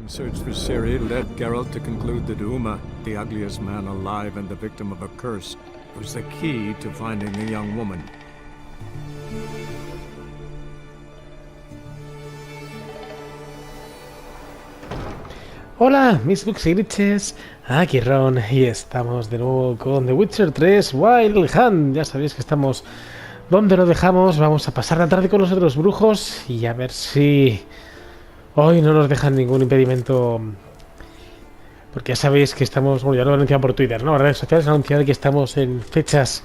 search for Ciri led Geralt to conclude that Uma, the ugliest man alive and the victim of a curse, was the key to finding the young woman. Hola, mis books y glitches, aquí Ron y estamos de nuevo con The Witcher 3 Wild Hunt. Ya sabéis que estamos donde lo dejamos, vamos a pasar la tarde con los otros brujos y a ver si hoy no nos dejan ningún impedimento. Porque ya sabéis que estamos, bueno, ya lo he anunciado por Twitter, ¿no? En redes sociales han anunciado que estamos en fechas,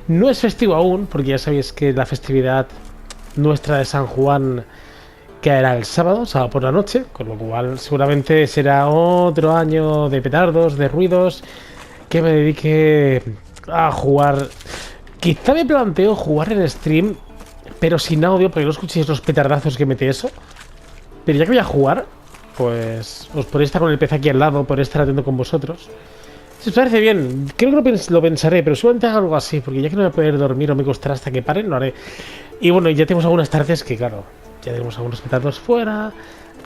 no es festivo aún, porque ya sabéis que la festividad nuestra de San Juan caerá el sábado por la noche, con lo cual seguramente será otro año de petardos, de ruidos, que me dedique a jugar. Quizá me planteo jugar en stream, pero sin audio, porque no escuchéis los petardazos que mete eso. Pero ya que voy a jugar, pues os podéis estar con el PC aquí al lado, podéis estar atento con vosotros. Si os parece bien, creo que lo pensaré, pero seguramente haga algo así, porque ya que no voy a poder dormir o me costará hasta que paren, lo haré. Y bueno, ya tenemos algunas tardes que, claro, ya tenemos algunos petardos fuera,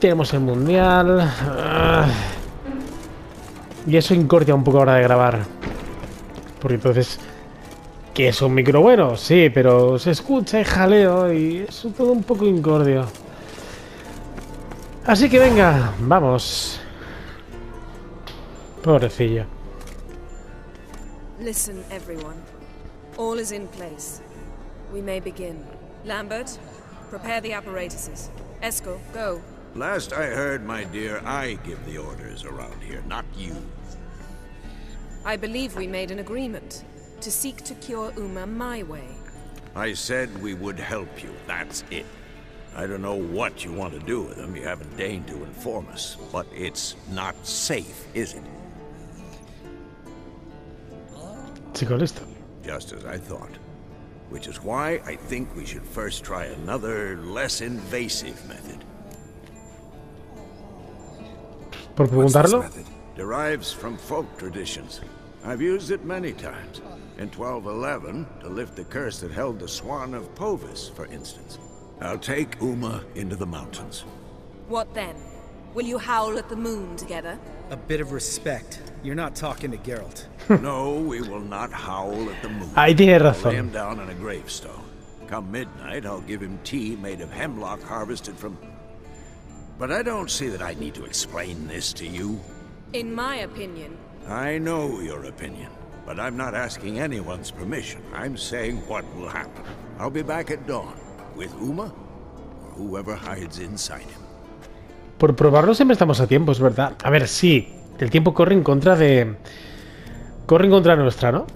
tenemos el mundial, y eso incordia un poco a la hora de grabar. Porque entonces, que es un micro bueno, sí, pero se escucha y jaleo y es todo un poco incordio. Así que venga, vamos. Pobrecillo. Listen, everyone. All is in place. We may begin. Lambert, prepare the apparatuses. Eskel, go. Last I heard, my dear, I give the orders around here, not you. I believe we made an agreement to seek to cure Uma my way. I said we would help you, that's it. I don't know what you want to do with them, you haven't deigned to inform us. But it's not safe, is it? Chico, listo. Just as I thought. Which is why I think we should first try another, less invasive method. Por preguntarlo. Derives from folk traditions. I've used it many times. In 1211, to lift the curse that held the Swan of Povis, for instance. I'll take Uma into the mountains. What then? Will you howl at the moon together? A bit of respect. You're not talking to Geralt. No, we will not howl at the moon. Ahí tiene I'll razón. lay him down on a gravestone. Come midnight, I'll give him tea made of hemlock harvested from... But I don't see that I need to explain this to you. In my opinion... I know your opinion, but I'm not asking anyone's permission. I'm saying what will happen. I'll be back at dawn, with Uma, or whoever hides inside him. Por probarlo siempre estamos a tiempo, es verdad. A ver, sí, el tiempo corre en contra de... Corre en contra nuestra, ¿no?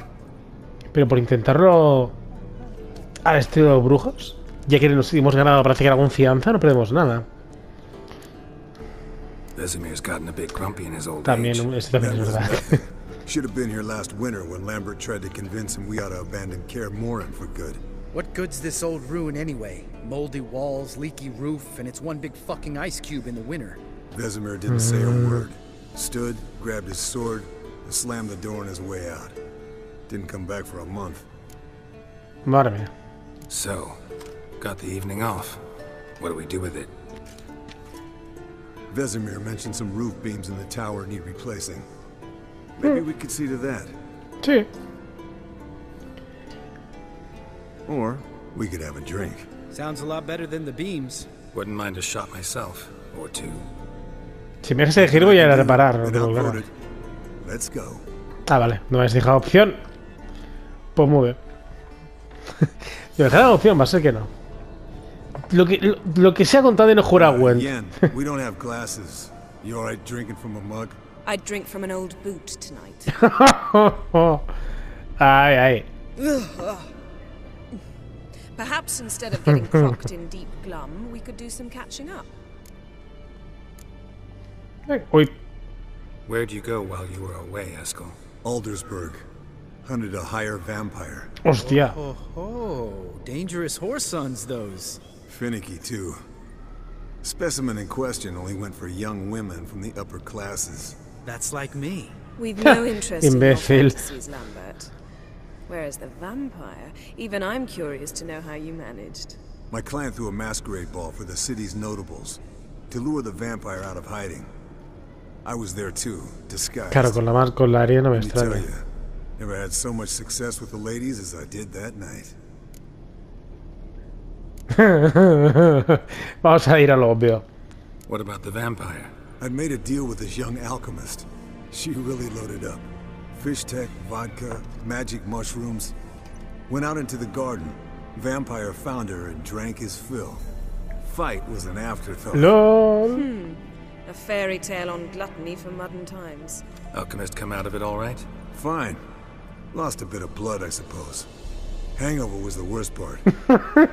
Pero por intentarlo al estilo de los brujos, ya que nos hemos ganado para hacer algún fianza, no perdemos nada. Vesemir's gotten a bit grumpy in his old También, age. eso también es verdad. Should have been here last winter when Lambert tried to convince him we ought to abandon Kaer Morhen for good. What good's this old ruin anyway? Moldy walls, leaky roof, and it's one big fucking ice cube in the winter. Vesemir didn't say a word. Stood, grabbed his sword, and slammed the door on his way out. Didn't come back for a month. Madre mía. So, got the evening off. What do we do with it? Vesemir mentioned some roof beams in the tower need replacing. Maybe we could see to that. Sí. Or we could have a drink. Sounds a lot better than the beams. Wouldn't mind a shot myself, or two. Si me dejas elegir voy a ir a reparar. No tengo claro. Let's go. Ah, vale. No me has dejado opción. Pues muy bien. Si me dejaran opción va a ser que no. Lo que se ha contado de no jugar a Gwen. Yen, we don't have glasses. You alright drinking from a mug? I'd drink from an old boot tonight. Ay, ay. Perhaps instead of getting crocked in deep glum, we could do some catching up. Uy. Where'd you go while you were away, Eskel? Aldersburg. Hunted a higher vampire. Hostia. Oh, dangerous horse sons, those. Finicky, too. Specimen in question only went for young women from the upper classes. That's like me. We've no interest in your Imbécil. fantasies, Lambert. Whereas the vampire, even I'm curious to know how you managed. My client threw a masquerade ball for the city's notables. to lure the vampire out of hiding. I was there too, disguised. Claro, con la arena no me Let me tell extraña. you, never had so much success with the ladies as I did that night. Vamos a ir a lo obvio. What about the vampire? I'd made a deal with this young alchemist. She really loaded up. Fish tech, vodka, magic mushrooms. Went out into the garden. Vampire found her and drank his fill. Fight was an afterthought. LOL. A fairy tale on gluttony for modern times. Alchemist come out of it all right? Fine. Lost a bit of blood, I suppose. Hangover was the worst part.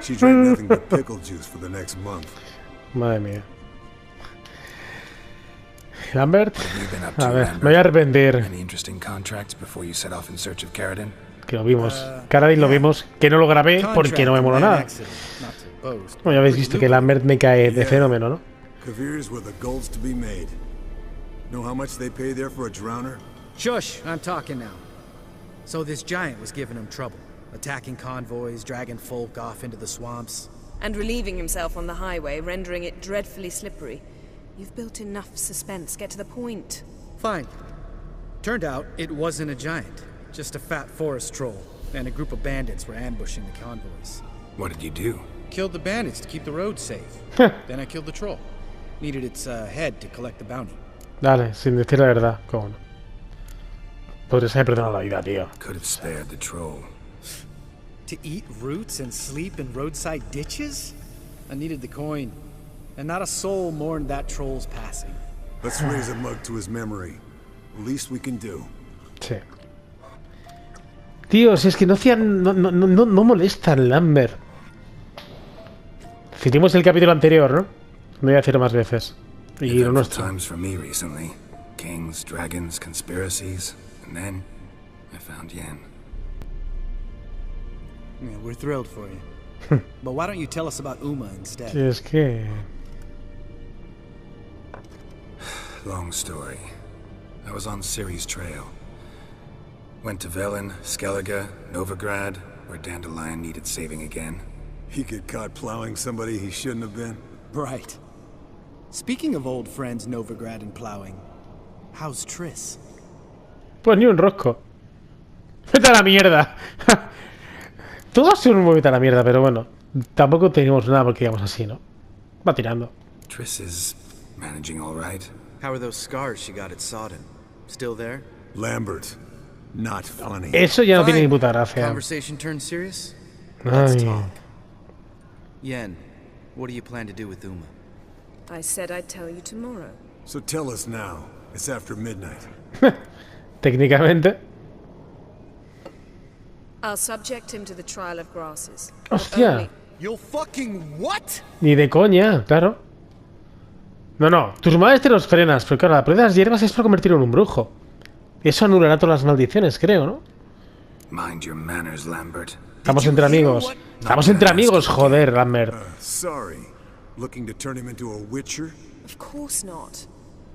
She drank nothing but pickle juice for the next month. Madre mía. Lambert, What have you been up a to, ver, Lambert? me voy a arrepentir. Any interesting contracts before you set off in search of Caradin? Que lo vimos. Caradin lo vimos, que no lo grabé porque no me moló nada. Como ya habéis visto que Lambert me cae de fenómeno, ¿no? Caviers were the golds to be made. Know how much they pay there for a drowner? Shush, I'm talking now. So this giant was giving him trouble, attacking convoys, dragging folk off into the swamps. And relieving himself on the highway, rendering it dreadfully slippery. You've built enough suspense. Get to the point. Fine. Turned out it wasn't a giant, just a fat forest troll, and a group of bandits were ambushing the convoys. What did you do? Killed the bandits to keep the road safe. Then I killed the troll. Needed its head to collect the bounty. Dale, sin decir la verdad, cómo no. Podrías haber perdonado la vida, tío. Could have spared the troll. To eat roots and sleep in roadside ditches? I needed the coin. And not a soul mourned that troll's passing. Let's raise a mug to his memory. Least we can do. Sí. Tío, si es que no hacían. No molestan, Lambert. Citamos el capítulo anterior, ¿no? No voy a hacerlo más veces. Y lo Eventful nuestro. times for me recently. Kings, dragons, conspiracies, and then I found Yen. Yeah, we're thrilled for you. But why don't you tell us about Uma instead? Si es que. Long story. I was on Ciri's trail. Went to Velen, Skellige, Novigrad, where Dandelion needed saving again. He get caught plowing somebody he shouldn't have been. Right. Speaking of old friends Novigrad and plowing, how's Triss? Pues ni un rosco. Vete a la mierda. Todo ha sido un vete a la mierda, pero bueno. Tampoco tenemos nada porque digamos así, ¿no? Va tirando. Triss is managing all right. How are those scars she got at Sodden? Still there? Lambert. Not funny. Eso ya no tiene ni Fine. puta gracia. Conversation turned serious? Let's Ay. talk. Yen, what do you plan to do with Uma? I said I'd tell you tomorrow. So tell us now. It's after midnight. Técnicamente. I'll subject him to the trial of grasses. Hostia. You'll fucking what? Ni de coña, claro. No. Tus madres te los frenas, pero claro, la prueba de las hierbas es para convertirlo en un brujo. Eso anulará todas las maldiciones, creo, ¿no? Mind your manners, Lambert. Estamos entre amigos. Estamos entre amigos, joder, Lambert. Sorry. Looking to turn him into a witcher? Of course not.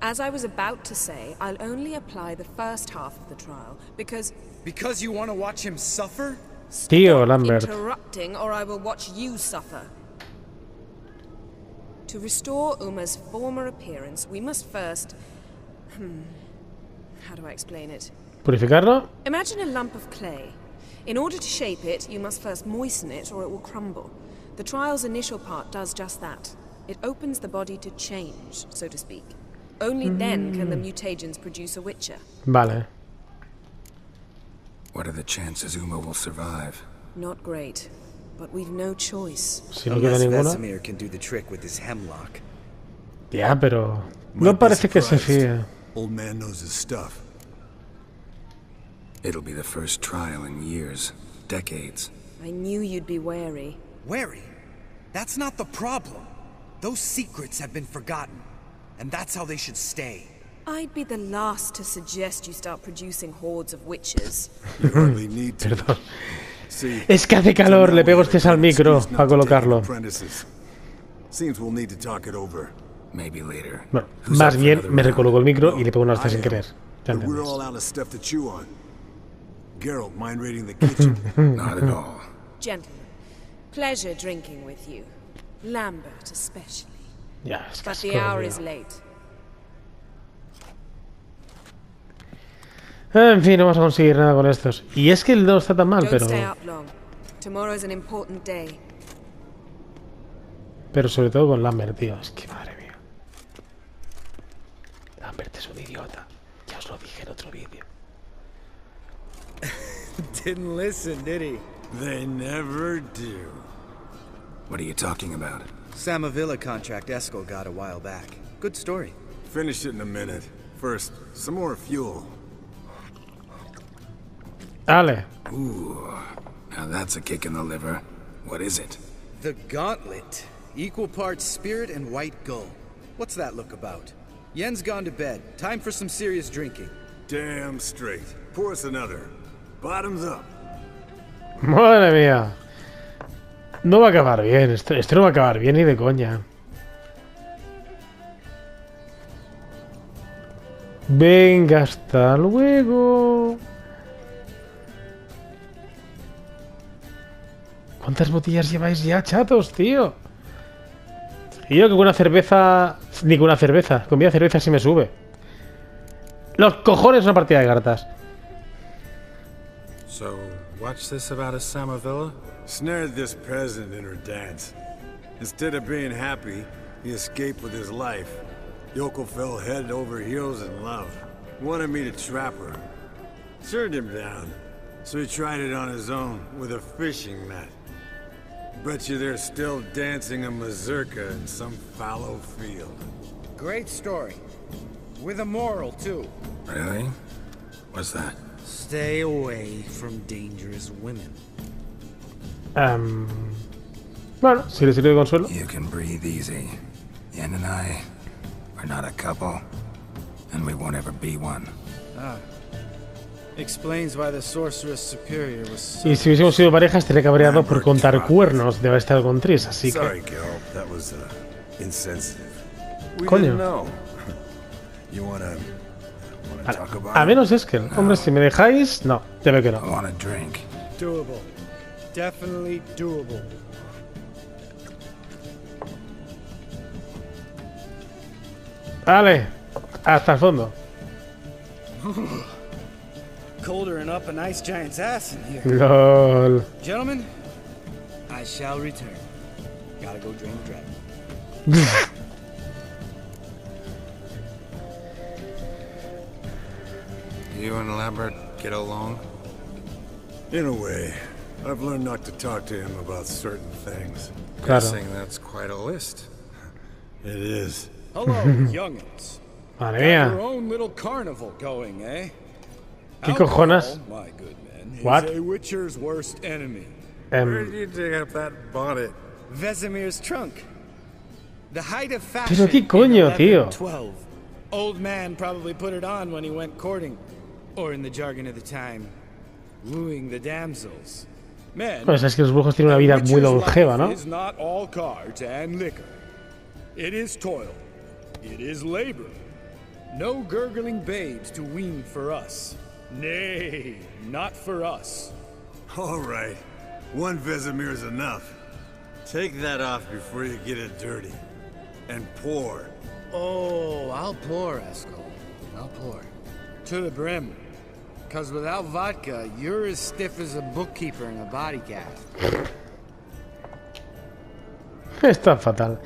As I was about to say, I'll only apply the first half of the trial, because... Because you want to watch him suffer? Tío, Lambert. Interrupting, or I will watch you suffer. To restore Uma's former appearance, we must first... How do I explain it? ¿Purificarlo? Imagine a lump of clay. In order to shape it, you must first moisten it, or it will crumble. The trial's initial part does just that. It opens the body to change, so to speak. Only then can the mutagens produce a witcher. Vale. What are the chances Uma will survive? Not great, but we've no choice. Si no queda Unless ninguna. Vesemir can do the trick with his hemlock. Ya, pero... Might No be parece que se surprised. fíe. Old man knows his stuff. It'll be the first trial in years, decades. I knew you'd be wary. Wary? That's not the problem. Those secrets have been forgotten, and that's how they should stay. I'd be the last to suggest you start producing hordes of witches. You hardly need to. Perdón. See, Es que hace calor, so now le pego we have hostias al an micro excuse para not to take colocarlo. apprentices. Seems we'll need to talk it over. Maybe later. Bueno, Who's más up for bien another me round? recoloco el micro y le pego una hostia I sin am, querer. Ya but we're entiendes. all out of stuff to chew on. Geralt, mind raiding the kitchen? Not at all. Gentlemen, pleasure drinking with you. Lambert especially. Ya, es que But es the hour jodido. is late. En fin, no vamos a conseguir nada con estos. Y es que el no está tan mal, Don't pero... stay up long. Tomorrow is an important day. Pero sobre todo con Lambert, tío. Es que madre mía. Lambert es un idiota. Ya os lo dije en otro vídeo. Didn't listen, did he? They never do. What are you talking about? Samavilla contract Eskel got a while back. Good story. Finish it in a minute. First, some more fuel. Dale. Ooh, now that's a kick in the liver. What is it? The Gauntlet. Equal parts spirit and white gull. What's that look about? Yen's gone to bed. Time for some serious drinking. Damn straight. Pour us another. Bottoms up. Madre mía. No va a acabar bien. Esto no va a acabar bien ni de coña. Venga, hasta luego. ¿Cuántas botellas lleváis ya, chatos, tío? Y yo que con una cerveza... Ni con una cerveza. Con media cerveza sí me sube. Los cojones una partida de cartas. So, what's this about a Samavilla? Snared this peasant in her dance. Instead of being happy, he escaped with his life. Yoko fell head over heels in love. Wanted me to trap her. Turned him down. So he tried it on his own with a fishing net. Bet you they're still dancing a mazurka in some fallow field. Great story. With a moral, too. Really? What's that? Stay away from dangerous women. Bueno, si le sirve de consuelo. You can breathe easy. Yen and I, we're not a couple, and we won't ever be one. Explains why the sorceress superior was so... Y si hubiésemos sido parejas, estaría cabreado por contar cuernos de haber estado con Tris, así Sorry, que... Geralt. That was insensitive. We Coño. didn't know. You wanna talk about A menos es que, hombre, si me dejáis... No, ya veo que I no. want a drink. Doable. Definitely doable. Vale, hasta el fondo. Colder and up a nice giant's ass in here. LOL. Gentlemen, I shall return. Gotta go drain the dragon. You and Lambert get along? In a way. I've learned not to talk to him about certain things. Claro. Guessing that's quite a list. It is. Hello, youngins. Madre Got your mía. own little carnival going, eh? ¿Qué cojones? Alcohol, my good man, is What? a witcher's worst enemy. Where did you dig up that bonnet? Vesemir's trunk. The height of Pero fashion. qué coño, in tío. 1112. Old man probably put it on when he went courting, or in the jargon of the time, wooing the damsels. Men, Pues es que los brujos tienen una vida muy longeva, ¿no? is not all cards and liquor. It is toil. It is labor. No gurgling babes to wean for us. Nay, not for us. All right. One Vesemir's enough. Take that off before you get it dirty. And pour. Oh, I'll pour, Eskel. I'll pour. To the brim. Because without vodka, you're as stiff as a bookkeeper in a body cast. Está fatal.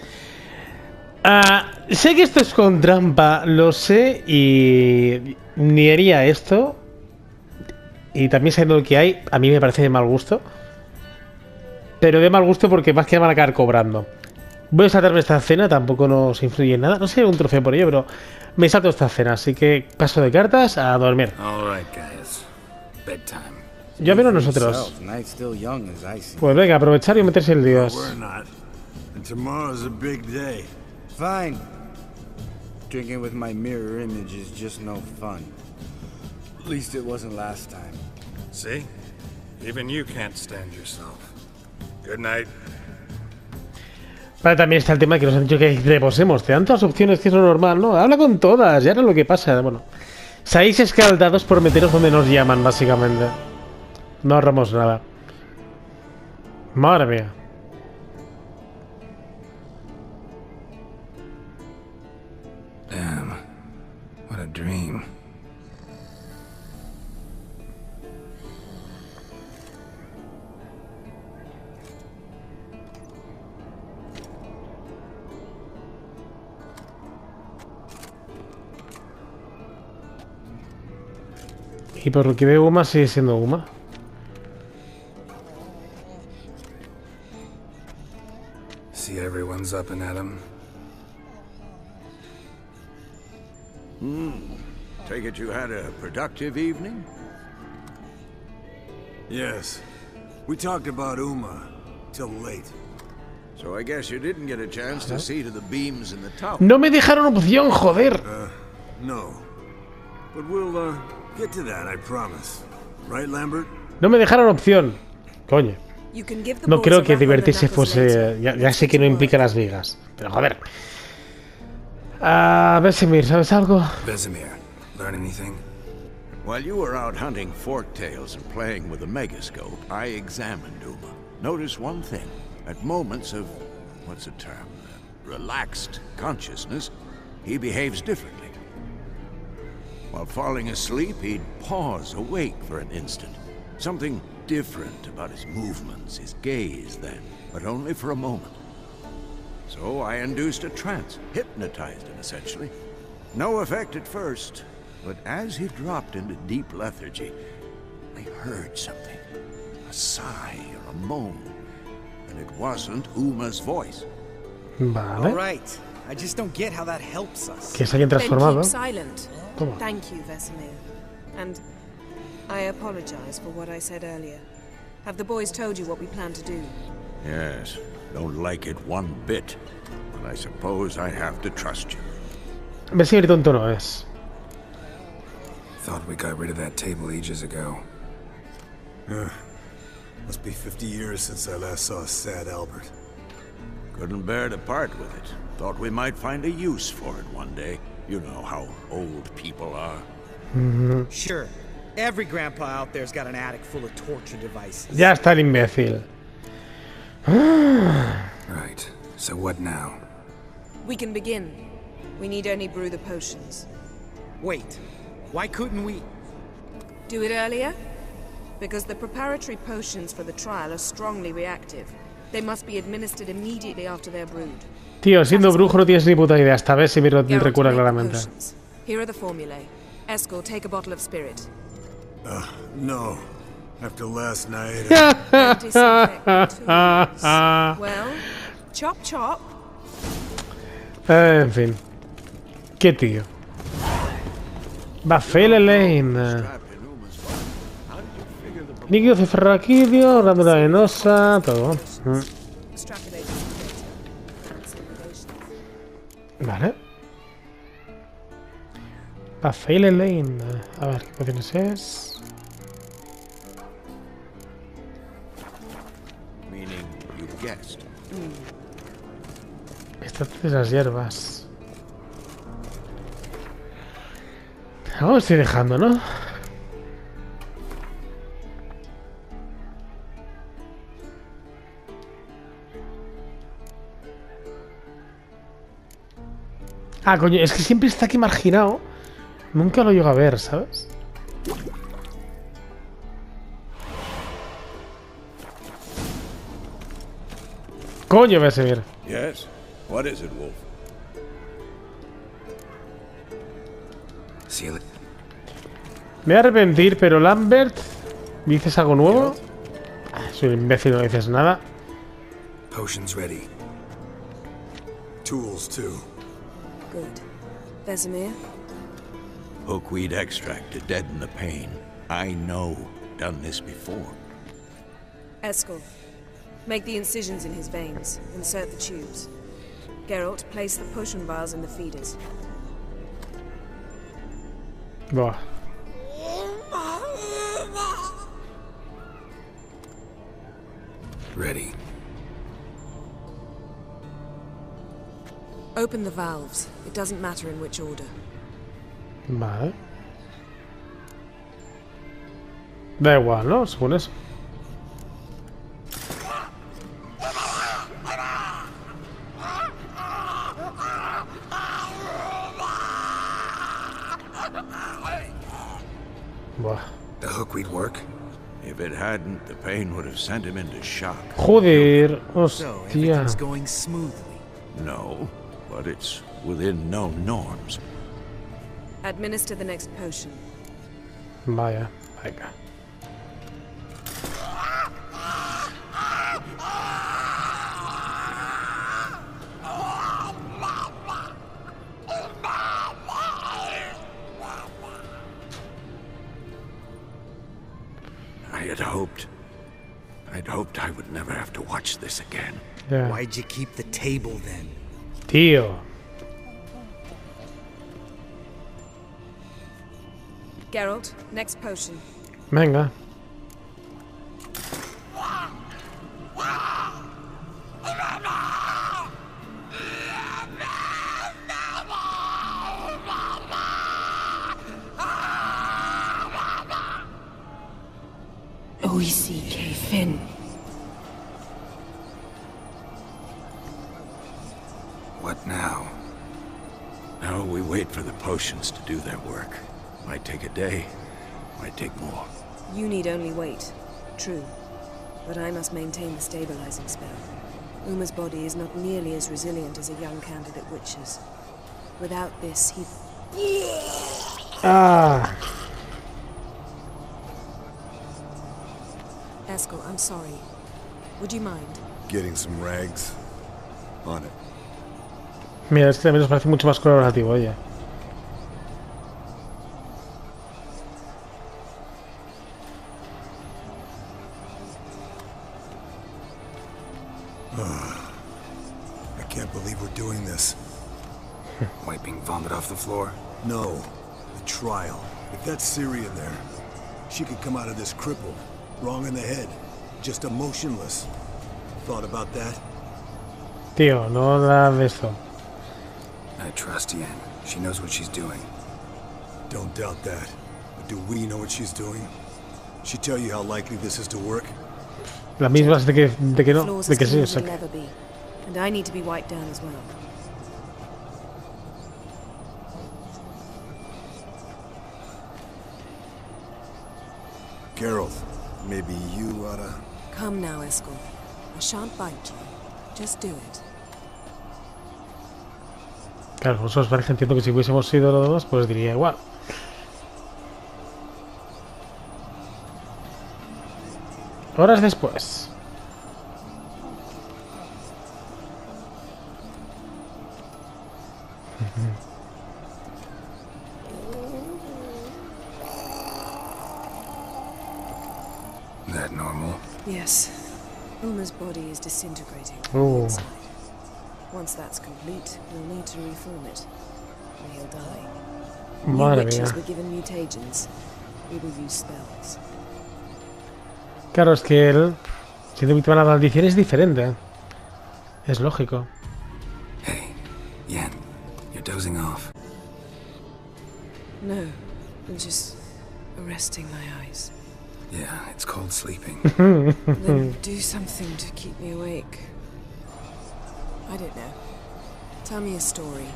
Sé que esto es con trampa, lo sé, y ni haría esto. Y también sabiendo lo que hay, a mí me parece de mal gusto. Pero de mal gusto porque más que van a acabar cobrando. Voy a saltarme esta escena, tampoco nos influye en nada. No sé, un trofeo por ello, pero me salto esta escena. Así que paso de cartas a dormir. All right, guys. Bedtime. Yo a menos nosotros. Night's still young as I see. Pues venga, aprovechar y meterse el dios. We're not. And tomorrow's a big day. Fine. Drinking with my mirror image is just no fun. At least it wasn't last time. See? Even you can't stand yourself. Good night. Vale, también está el tema que nos han dicho que reposemos. Te dan todas las opciones, que es lo normal, ¿no? Habla con todas, ya era lo que pasa. Bueno, seáis escaldados por meteros donde nos llaman, básicamente. No ahorramos nada. Madre mía. dream. Y por lo que veo, Uma sigue siendo Uma. See everyone's up and at 'em. Take it you had a productive evening? Yes. We talked about Uma till late. So I guess you didn't get a chance to see to the beams in the tower. No me dejaron opción, joder. No. But we'll, get to that, I promise. Right, Lambert? No me dejaron opción. Coño. You can give the No boys creo a que rattle on the divertirse knuckles fuese... later. Ya sé que no implica las vigas. Pero joder. A ver, Semir, ¿sabes algo? Vesemir, learn anything? While you were out hunting forktails and playing with a megascope, I examined Uma. Notice one thing. At moments of, what's the term, relaxed consciousness, he behaves differently. While falling asleep, he'd pause awake for an instant. Something different about his movements, his gaze then, but only for a moment. So I induced a trance, hypnotized him essentially. No effect at first, but as he dropped into deep lethargy, I heard something. A sigh or a moan. And it wasn't Uma's voice. Vale. All right. I just don't get how that helps us. Que se hayan Then transformado. keep silent. ¿Cómo? Thank you, Vesemir. And I apologize for what I said earlier. Have the boys told you what we plan to do? Yes, don't like it one bit. But I suppose I have to trust you. Vesemir tonto no es. Thought we got rid of that table ages ago. Must be 50 years since I last saw a sad Albert. Couldn't bear to part with it. Thought we might find a use for it one day. You know how old people are. Sure. Every grandpa out there's got an attic full of torture devices. Ya está el imbécil. Right. So what now? We can begin. We need only brew the potions. Wait. Why couldn't we? Do it earlier? Because the preparatory potions for the trial are strongly reactive. They must be administered immediately after they're brewed. Tío, siendo brujo no tienes ni puta idea. Hasta Vesemir lo Geralt, recuerda make the claramente. potions. Here are the formulae. Eskel, take a bottle of spirit. No. After last night... And disinfect the tools. Well, chop chop. En fin. Qué tío. Elaine. Líquido ceferraquidio, glándula venosa, todo. Extrapolated Vale. Elaine. A ver, ¿qué pociones es? Meaning you guessed. Extracto de las hierbas. Algo me estoy dejando, ¿no? Ah, coño, es que siempre está aquí marginado. Nunca lo llego a ver, ¿sabes? Coño, Vesemir. Yes? What is it, Wolf? Seal it. Me voy a arrepentir, pero Lambert, ¿dices algo nuevo? Soy un imbécil, no dices nada. Potion's ready. Tools, too. Good. Vesemir? Hookweed extract to deaden the pain. I know. Done this before. Eskel, make the incisions in his veins. Insert the tubes. Geralt, place the potion vials in the feeders. Buah. Ready. Open the valves. It doesn't matter in which order. Vale. Da igual, ¿no? Según eso. Buah. The hook we'd work? If it hadn't, the pain would have sent him into shock. Joder, So, hostia. everything's going smoothly. No, but it's within known norms. Administer the next potion. Vaya, venga. I'd hoped I would never have to watch this again. Ya. Why'd you keep the table then? Tío. Geralt, next potion. Venga. O-E-C-K, Finn. What now? Now we wait for the potions to do their work. Might take a day, might take more. You need only wait. True. But I must maintain the stabilizing spell. Uma's body is not nearly as resilient as a young candidate witch's. Without this, he... Ah. Eskel, I'm sorry. Would you mind? Getting some rags? On it. Mira, es que también nos parece mucho más colaborativo, oye. I can't believe we're doing this. Wiping vomit off the floor? No, the trial. If that's Syria there, she could come out of this crippled, wrong in the head, just emotionless. Thought about that? Tío, no da de esto. I trust Yen. She knows what she's doing. Don't doubt that. But do we know what she's doing? She tell you how likely this is to work? La misma es de que no, Flaws de as que sí, clean o as sea will que... ever be. And I need to be wiped down as well. Geralt, maybe you oughta... Come now, Eskel. I shan't bite you. Just do it. Claro, vosotros parece, entiendo que si hubiésemos sido los dos, pues diría igual. Horas después. That normal? Yes. Uma's body is disintegrating Oh. on the inside. Once that's complete, we'll need to reform it. Or he'll die. New Madre witches mía. were given mutagens. We will use spells. Claro, es que él, siendo víctima de la maldición, es diferente. Es lógico. Hey, Yen, you're dozing off. No, I'm just arresting my eyes. Yeah, it's called sleeping. Then do something to keep me awake. I don't know. Tell me a story.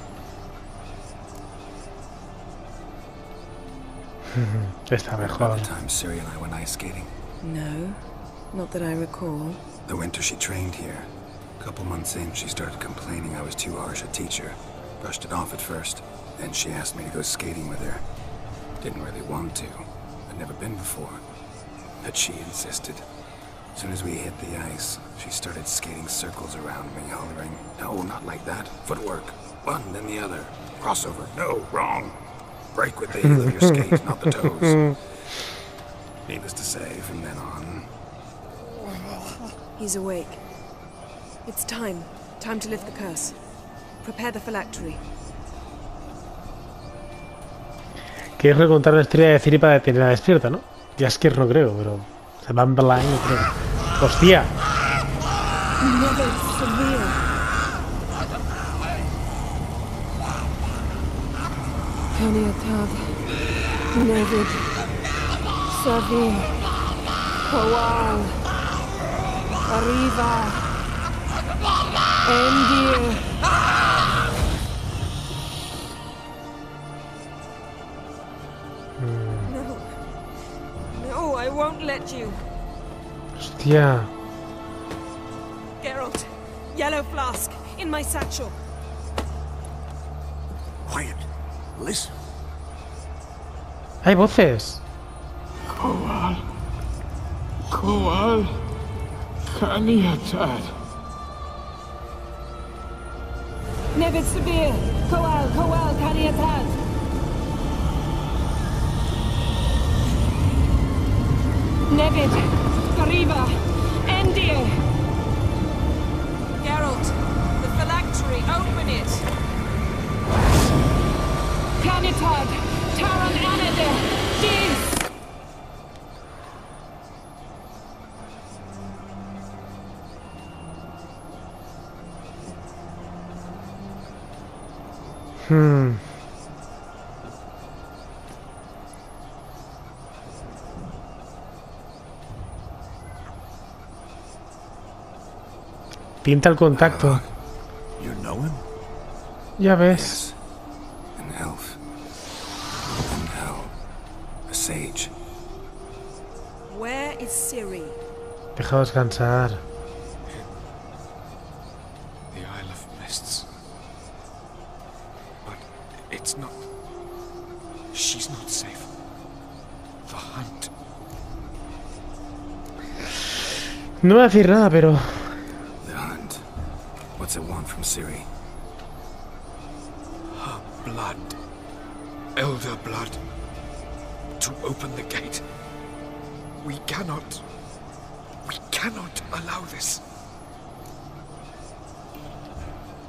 Está About mejor. the time Siri and I went ice skating. No, not that I recall. The winter she trained here. A couple months in, she started complaining I was too harsh a teacher. Brushed it off at first. Then she asked me to go skating with her. Didn't really want to. I'd never been before. But she insisted. As soon as we hit the ice, she started skating circles around me, hollering, "No, not like that. Footwork. One, then the other. Crossover. No, wrong. Break with the heel of your skate, not the toes." Needless to say, from then on... He's awake. It's time. Time to lift the curse. Prepare the phylactery. Quieres recontar la historia de Ciri para tenerla despierta, ¿no? Ya es que no creo, pero... Se van a no creo. ¡Hostia! Never severe. Kaniatav, Nevid, Savi, Kowal, Arriva, Endir. No, I won't let you. Hostia. Geralt, yellow flask in my satchel. Quiet. Listen. Hay voces. Koal. Kaniatad. Nevid Sabir, Koal, Kaniatad. Nevid, Gariba, Endir. Geralt, the phylactery, open it. Kanitad, Taran Anadir, Dis. Pinta el contacto. You know him? Ya ves. An elf. An hell. A sage. Where is Ciri? Deja descansar. The Isle of Mists. But it's not... She's not safe. The hunt. No voy a decir nada, pero... The hunt. What's it want from Ciri? Her blood. Elder blood. To open the gate. We cannot allow this.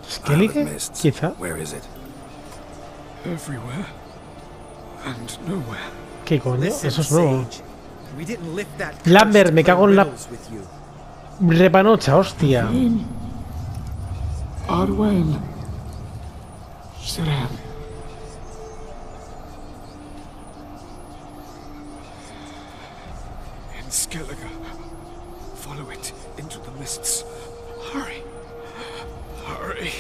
¿Skellige? Isle of Mists. Quizá. Where is it? Everywhere. And nowhere. ¿Qué coño? Listen, Eso es nuevo. Sage. We didn't lift that Lambert, curse me to play cago en la- riddles with you. Repanocha, hostia. Arwen. Siren. In Skellige. Follow it into the mists. Hurry. Hurry.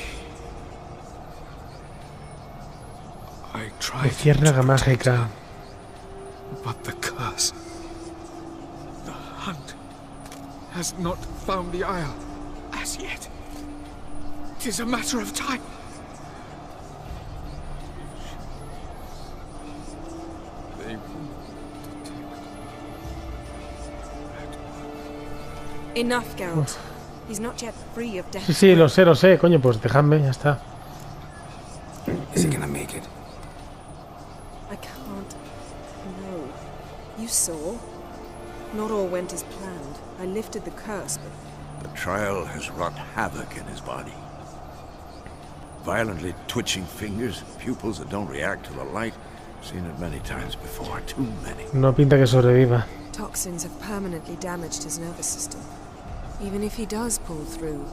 I tried Luciérnaga to protect mágica. her, but the curse. The hunt has not found the isle as yet. It is a matter of time. They will detect. Enough, Geralt. He's not yet free of death. Sí, sí, lo sé, coño, pues dejadme, ya está. Is he gonna make it? I can't. No. You saw. Not all went as planned. I lifted the curse, but The trial has wrought havoc in his body. Violently twitching fingers, pupils that don't react to the light. Seen it many times before, too many. No pinta que sobreviva. toxins have permanently damaged his nervous system. Even if he does pull through.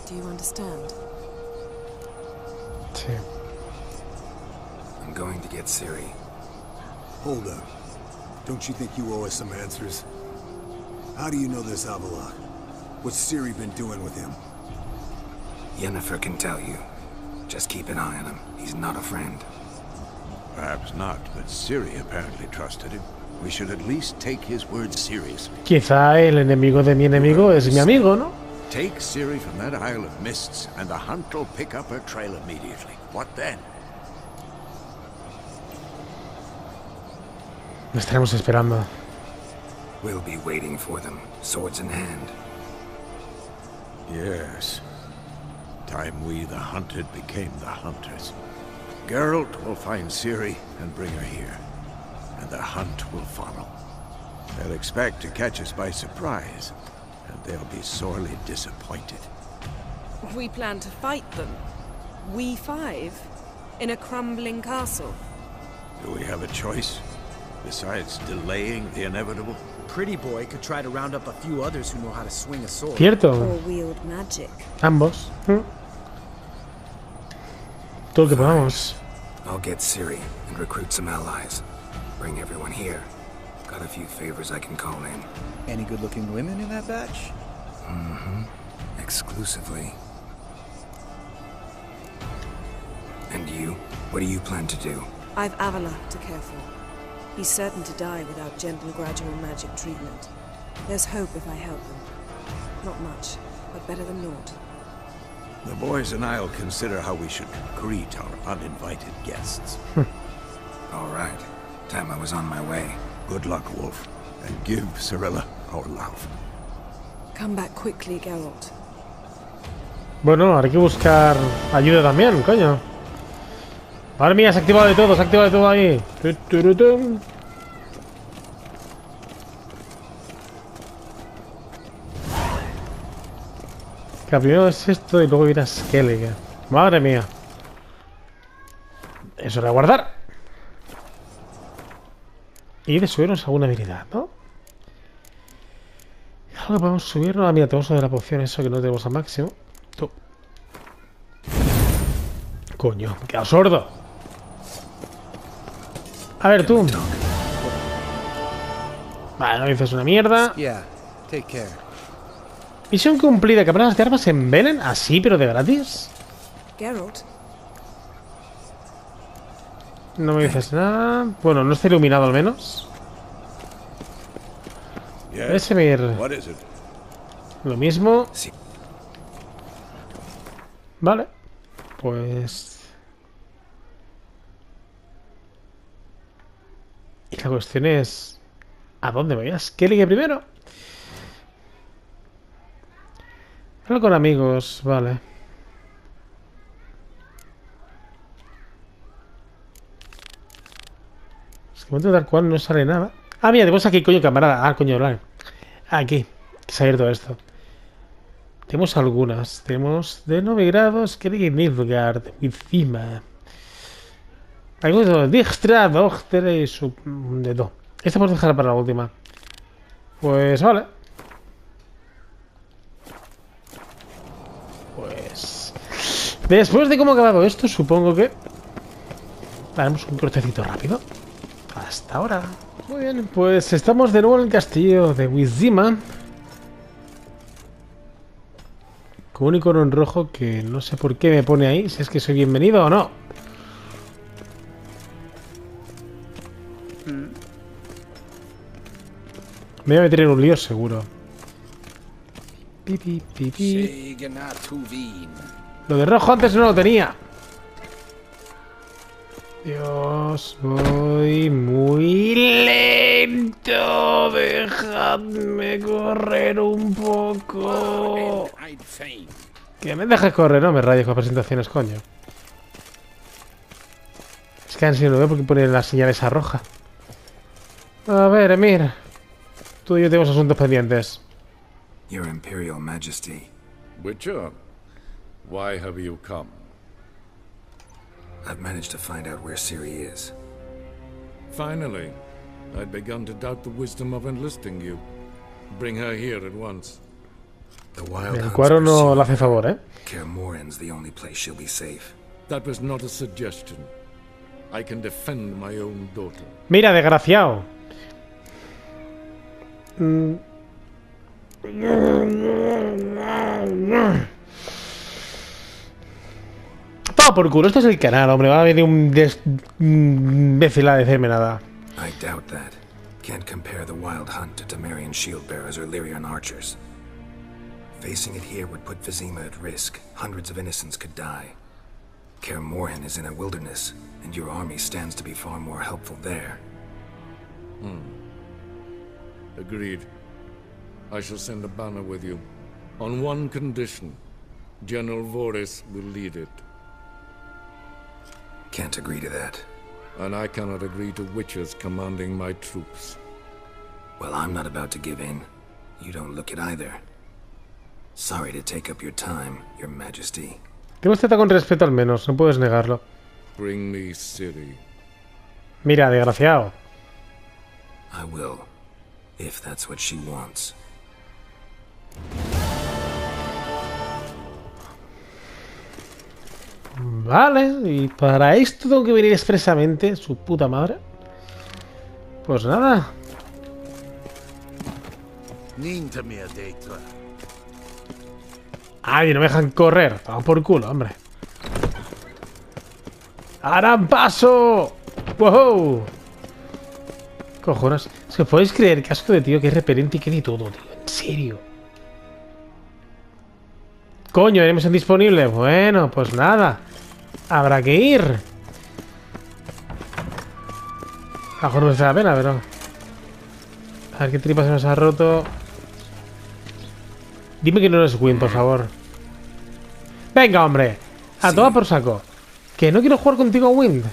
Do you understand? Sí. I'm going to get Ciri. Hold up. Don't you think you owe us some answers? How do you know this Avalok? What's Ciri been doing with him? Yennefer can tell you. Just keep an eye on him. He's not a friend. Perhaps not, but Ciri apparently trusted him. We should at least take his words seriously. Quizá el enemigo de mi enemigo es mi amigo, ¿no? Take Ciri from that Isle of Mists, and the hunt will pick up her trail immediately. What then? Lo estaremos esperando. We'll be waiting for them, swords in hand. Yes. Time we, the hunted, became the hunters. Geralt will find Ciri and bring her here. And the hunt will follow. They'll expect to catch us by surprise, and they'll be sorely disappointed. We plan to fight them. We five? In a crumbling castle? Do we have a choice? Besides delaying the inevitable? Pretty boy could try to round up a few others who know how to swing a sword. Cierto. Or wield magic. Ambos. Todo lo que podamos. I'll get Ciri and recruit some allies. Bring everyone here. Got a few favors I can call in. Any good-looking women in that batch? Mm-hmm. Exclusively. And you? What do you plan to do? I've Avala to care for. He's certain to die without gentle, gradual magic treatment. There's hope if I help him. Not much, but better than naught. The boys and I'll consider how we should greet our uninvited guests. All right. Time I was on my way. Good luck, Wolf, and give Cirilla our love. Come back quickly, Geralt. Bueno, habrá que buscar ayuda también, coño. Madre mía, se ha activado de todo ahí. Que primero es esto y luego viene a Skellige. Madre mía. Eso era guardar. Y de subirnos alguna habilidad, ¿no? Algo que podemos subirnos. Ah, mira, tenemos una de la poción, eso que no tenemos al máximo. Tú. Coño, me he quedado sordo. A ver, tú. Vale, no dices una mierda. Misión cumplida. ¿Campanas de armas se envenen? ¿Así, pero de gratis? Geralt. No me dices nada. Bueno, no está iluminado al menos. Ese mir. Lo mismo. Sí. Vale. Pues... Y la cuestión es... ¿A dónde voy? ¿A Skellige primero? Hablo con amigos, vale. Es que momento tal cual no sale nada. Ah, mira, tenemos aquí, coño, camarada. Ah, coño, vale. Aquí, que se ha abierto esto. Tenemos algunas. Tenemos de Novigrado, Skellige, Nilfgaard, Wizima. Algunos de Dijkstra, Dochter y su... de Do. Esta podemos dejar para la última. Pues vale. Pues... Después de cómo ha acabado esto, supongo que... haremos un cortecito rápido. Hasta ahora. Muy bien, pues estamos de nuevo en el castillo de Wizima. Con un icono en rojo que no sé por qué me pone ahí. Si es que soy bienvenido o no. Me voy a meter en un lío seguro. Pi, pi, pi. Lo de rojo antes no lo tenía. Dios, voy muy lento. Dejadme correr un poco. Que me dejes correr, no me rayes con las presentaciones, coño. Es que no veo porque pone la señal esa roja. A ver, mira. Tú y yo tenemos asuntos pendientes. Your Imperial Majesty. Witcher, why have you come? I've managed to find out where Ciri is. Finally, I'd begun to doubt the wisdom of enlisting you. Bring her here at once. The Wild El cuadro no le hace favor, ¿eh? Kaer Morhen's the only place she'll be safe. That was not a suggestion. I can defend my own daughter. Mira, desgraciado. Toma por culo, esto es el canal, hombre. Va a venir un imbécil a decirme nada. I doubt that. Can't compare the Wild Hunt to Temerian shield-bearers or Lyrian archers. Facing it here would put Vizima at risk. Hundreds of innocents could die. Kaer Morhen is in a wilderness, and your army stands to be far more helpful there. Agreed. I shall send a banner with you. On one condition. General Voris will lead it. Can't agree to that. And I cannot agree to witches commanding my troops. Well, I'm not about to give in. You don't look it either. Sorry to take up your time, Your Majesty. Te hemos tratado con respeto al menos, no puedes negarlo. Bring me Ciri. Mira, desgraciado. I will, if that's what she wants. Vale, y para esto tengo que venir expresamente, su puta madre. Pues nada. Ay, no me dejan correr. Vamos por culo, hombre. ¡Harán paso! ¡Wow! Cojones. Es que podéis creer que asco de tío que es repelente y que de todo, tío. En serio. Coño, ¿tenemos en disponible? Bueno, pues nada. Habrá que ir. A lo mejor no merece la pena, pero... A ver qué tripa se nos ha roto. Dime que no eres Win, por favor. Venga, hombre. A tomar por saco. Que no quiero jugar contigo, Wind.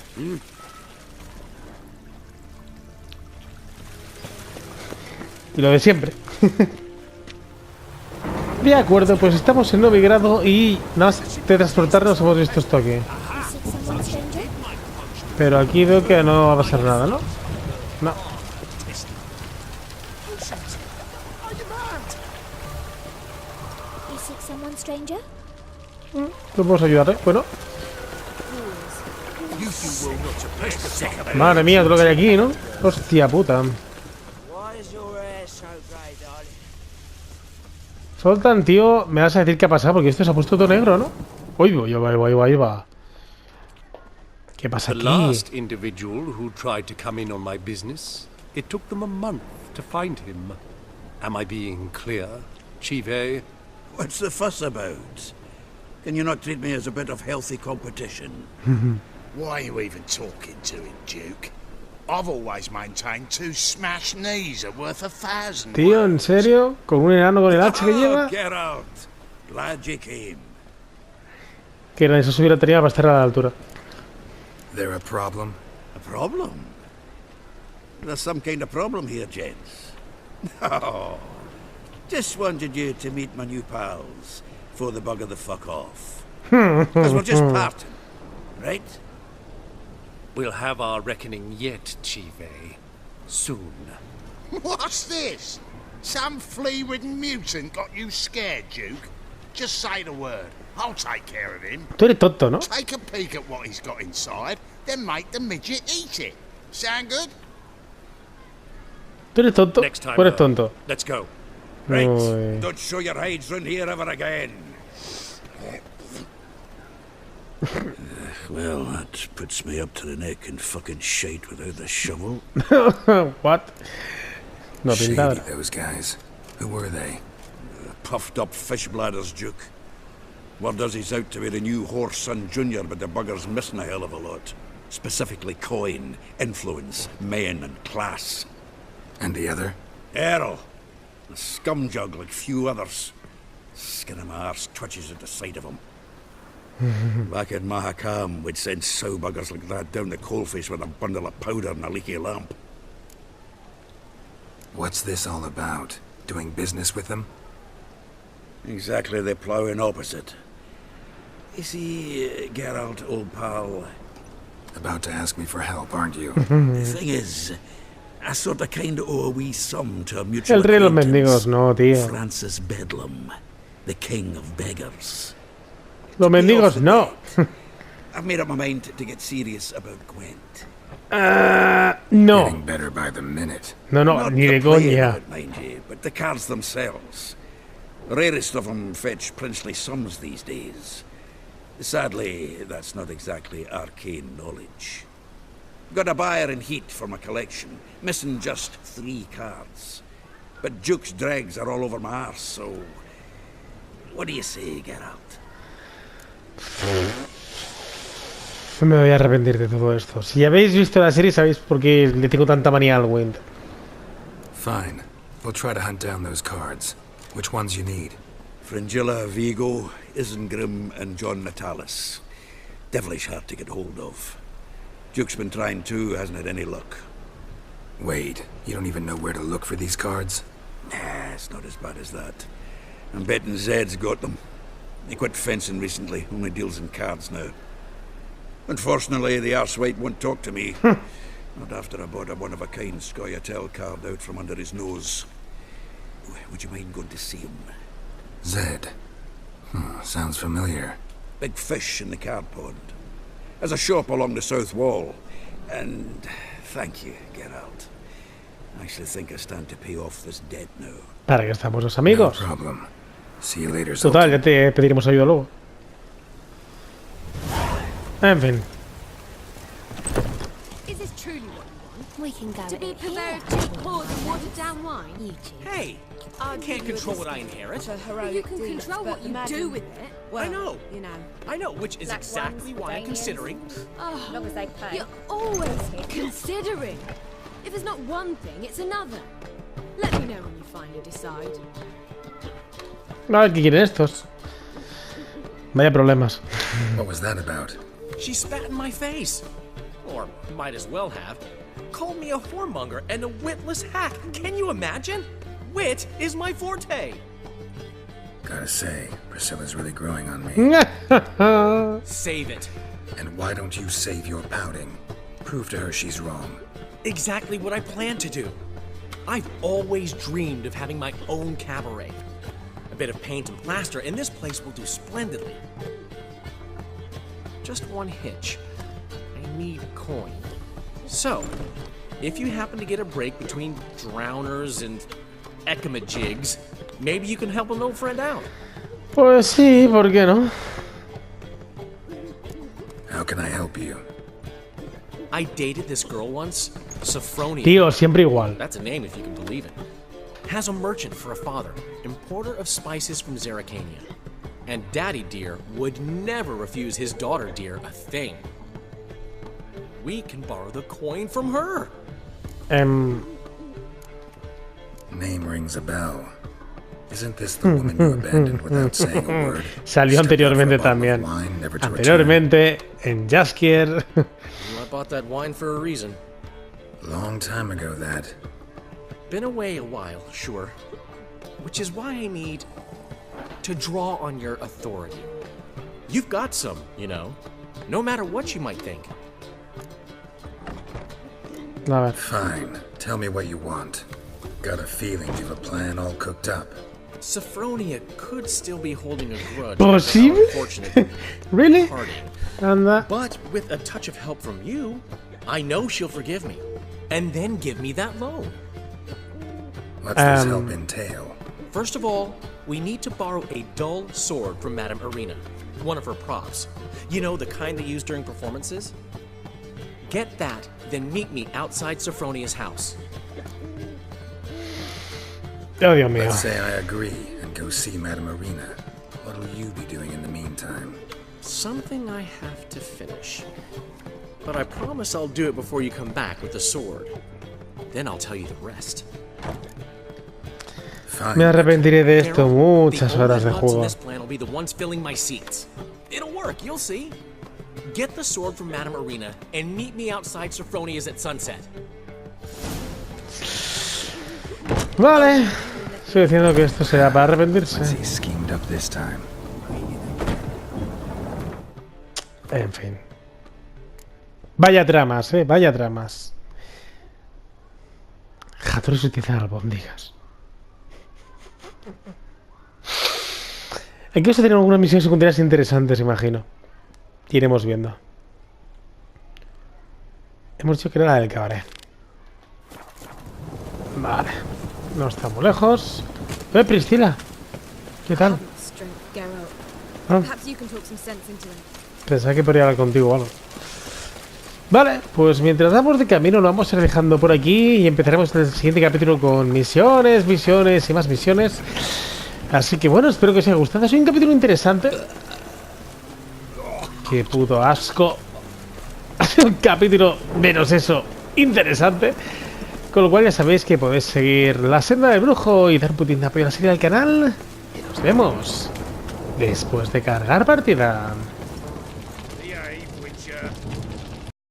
Y lo de siempre. De acuerdo, pues estamos en Novigrado y nada más de transportarnos hemos visto esto aquí. Pero aquí veo que no va a pasar nada, ¿no? No. ¿No podemos ayudar, Bueno. Madre mía, todo lo que hay aquí, ¿no? Hostia puta. Soltan, tío. Me vas a decir qué ha pasado porque esto se ha puesto todo negro, ¿no? Ahí va. ¿Qué pasa aquí? The last individual who tried to come in on my business, it took them a month to find him. Am I being clear, Chive? What's the fuss about? Can you not treat me as a bit of healthy competition? Why are you even talking to him, Duke? I've always maintained 2 smashed knees are worth 1,000. Tío, ¿en serio? ¿Con un enano con el hacha que lleva? Geralt, glad you came. Que era eso se hubiera tenido para estar a la altura. There a problem? A problem? There's some kind of problem here, gents. No. Just wanted you to meet my new pals before they bugger the fuck off. Because we're just parting, right? We'll have our reckoning yet, Chive. Soon. What's this? Some flea-ridden mutant got you scared, Duke? Just say the word. I'll take care of him. Tú eres tonto, ¿no? Take a peek at what he's got inside, then make the midget eat it. Sound good? Tú eres tonto. Next time, Tú eres tonto. Let's go. Right. Uy. Don't show your hides round here ever again. Well, that puts me up to the neck in fucking shite without the shovel. What? No Shady, pintaba. those guys. Who were they? Puffed up fish bladders, Duke. Word does he's out to be the new Horse Son Jr., but the bugger's missing a hell of a lot. Specifically coin, influence, men, and class. And the other? Earl. A scumjug like few others. Skin of my arse twitches at the sight of him. Back in Mahakam, we'd send sow buggers like that down the coalface with a bundle of powder and a leaky lamp. What's this all about? Doing business with them? Exactly the ploughing opposite. You see, Geralt, old pal... About to ask me for help, aren't you? The thing is, I sort of kind of owe a wee sum to a mutual El rey de los acquaintance, mendigos, no, tío. Francis Bedlam, the king of beggars. Los mendigos, no. I've made up my mind to get serious about Gwent. No. Getting better by the minute. No, Not ni de the play coña. about, mind you, but the cards themselves. The rarest of them fetch princely sums these days. Sadly, that's not exactly arcane knowledge. Got a buyer in heat for my collection, missing just 3 cards. But Duke's dregs are all over my arse, so... What do you say, Geralt? Me voy a arrepentir de todo esto. Si habéis visto la serie sabéis por qué le tengo tanta manía al Wind. Fine. We'll try to hunt down those cards. Which ones you need? Fringilla, Vigo, Isengrim, and John Natalis. Devilish hard to get hold of. Duke's been trying too, hasn't had any luck. Wait, you don't even know where to look for these cards? Nah, it's not as bad as that. I'm betting Zed's got them. He quit fencing recently, only deals in cards now. Unfortunately, the arsewite won't talk to me. Not after I bought a one-of-a-kind Scoia'tael card out from under his nose. Would you mind going to see him? Zed. Sounds familiar. Big fish in the card pond. Has a shop along the south wall. And thank you, Geralt. I actually think I stand to pay off this debt now. Para que estamos los amigos. No problem. See you later, Total, ya te pediremos ayuda luego. En fin. We can go To be in purveyor here. of cheap whores and watered down wine? You two. Hey, I can't control what I inherit. You can control what you do with it. I know. You know. I know, which is Black exactly ones, why I'm Danians. considering. Oh, As long as they pay. you're always considering. If there's not one thing, it's another. Let me know when you finally decide. A ver qué quieren estos. Vaya problemas. What was that about? She spat in my face. Or might as well have. Called me a whoremonger and a witless hack. Can you imagine? Wit is my forte. Gotta say, Priscilla's really growing on me. Save it. And why don't you save your pouting? Prove to her she's wrong. Exactly what I plan to do. I've always dreamed of having my own cabaret. A bit of paint and plaster, and this place will do splendidly. Just one hitch. I need coin. So, if you happen to get a break between drowners and ecamajigs, maybe you can help an old friend out. Pues sí, ¿por qué no? How can I help you? I dated this girl once, Sophronia. Tío, siempre igual. That's a name if you can believe it. Has a merchant for a father, importer of spices from Zerrikania. And Daddy Dear would never refuse his daughter Dear a thing. We can borrow the coin from her. Name rings a bell. Isn't this the woman you abandoned without saying a word? Salió anteriormente también. Anteriormente en Jaskier. I bought that wine for a reason. Long time ago, that. Been away a while, sure. Which is why I need to draw on your authority. You've got some, you know. No matter what you might think. Fine. Tell me what you want. Got a feeling you've a plan all cooked up. Sophronia could still be holding a grudge. ¿Posible? Really? Anda. But with a touch of help from you, I know she'll forgive me. And then give me that loan. What's this help entail? First of all, we need to borrow a dull sword from Madame Irina, one of her props. You know, the kind they use during performances? Get that, then meet me outside Sophronia's house. Oh, Dios mío. Let's say I agree and go see Madame Irina. What'll you be doing in the meantime? Something I have to finish. But I promise I'll do it before you come back with the sword. Then I'll tell you the rest. Me arrepentiré de esto muchas horas de juego. This plan will be the ones filling my seats. It'll work, you'll see. Get the sword from Madame Irina and meet me outside Sophronia's at sunset. Vale. Estoy diciendo que esto será para arrepentirse. En fin. Vaya tramas, vaya tramas. Jatores utilizan albóndigas. Aquí os tienen algunas misiones secundarias interesantes, imagino. Iremos viendo. Hemos dicho que era la del cabaret. Vale. No está muy lejos. Priscila. ¿Qué tal? Pensaba que podría hablar contigo o algo. Vale, pues mientras damos de camino lo vamos a ir dejando por aquí y empezaremos el siguiente capítulo con misiones y más misiones. Así que bueno, espero que os haya gustado. Ha sido un capítulo interesante. Qué puto asco. Ha sido un capítulo, menos eso, interesante. Con lo cual ya sabéis que podéis seguir la senda del brujo y dar un putín de apoyo a la serie del canal. Y nos vemos después de cargar partida.